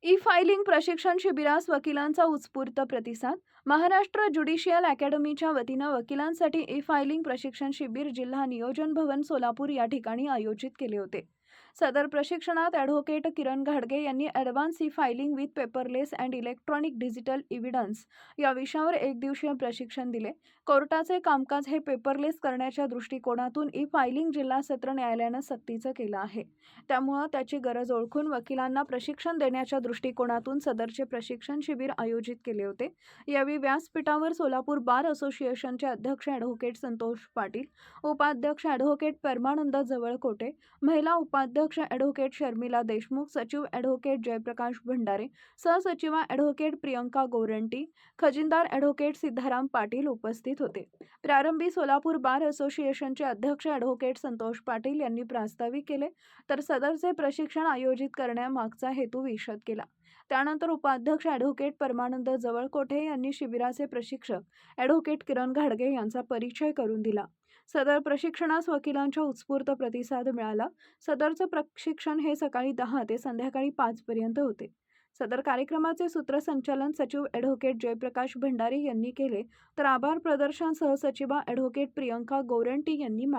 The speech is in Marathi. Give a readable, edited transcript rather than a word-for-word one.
ई फायलिंग प्रशिक्षण शिबिरास वकिलांचा उत्स्फूर्त प्रतिसाद. महाराष्ट्र ज्युडिशियल अकॅडमीच्या वतीनं वकिलांसाठी ई फायलिंग प्रशिक्षण शिबिर जिल्हा नियोजन भवन सोलापूर या ठिकाणी आयोजित केले होते. सदर प्रशिक्षणात ॲडव्होकेट किरण घाडगे यांनी advance e filing with paperless and electronic digital evidence या विषयावर एक दिवसीय प्रशिक्षण दिले. कोर्टाचे कामकाज हे पेपरलेस करण्याच्या दृष्टिकोनातून ई फायलिंग जिल्हा सत्र न्यायालयानं सक्तीचं केलं आहे. त्यामुळं त्याची गरज ओळखून वकिलांना प्रशिक्षण देण्याच्या दृष्टिकोनातून सदरचे प्रशिक्षण शिबिर आयोजित केले होते. यावेळी व्यासपीठावर सोलापूर बार असोसिएशनचे अध्यक्ष ॲडव्होकेट संतोष पाटील, उपाध्यक्ष ॲडव्होकेट परमानंद जवळकोटे, महिला उपाध्यक्ष ॲडव्होकेट शर्मिला देशमुख, सचिव ॲडव्होकेट जयप्रकाश भंडारे, सहसचिवा ॲडव्होकेट प्रियंका गोरंटी, खजिनदार ॲडव्होकेट सिद्धाराम पाटील उपस्थित होते. प्रारंभी सोलापूर बार असोसिएशनचे अध्यक्ष ॲडव्होकेट संतोष पाटील यांनी प्रास्ताविक केले, तर सदरचे प्रशिक्षण आयोजित करण्यामागचा हेतू विशद केला. त्यानंतर उपाध्यक्ष ॲडव्होकेट परमानंद जवळकोटे यांनी शिबिराचे प्रशिक्षक ॲडव्होकेट किरण घाडगे यांचा परिचय करून दिला. सदर प्रशिक्षणास वकिलांच्या उत्स्फूर्त प्रतिसाद मिळाला. सदरचं प्रशिक्षण हे सकाळी 10 ते संध्याकाळी 5 पर्यंत होते. सदर कार्यक्रमाचे सूत्रसंचालन सचिव ॲडव्होकेट जयप्रकाश भंडारे यांनी केले, तर आभार प्रदर्शन सहसचिवा ॲडव्होकेट प्रियंका गोरंटी यांनी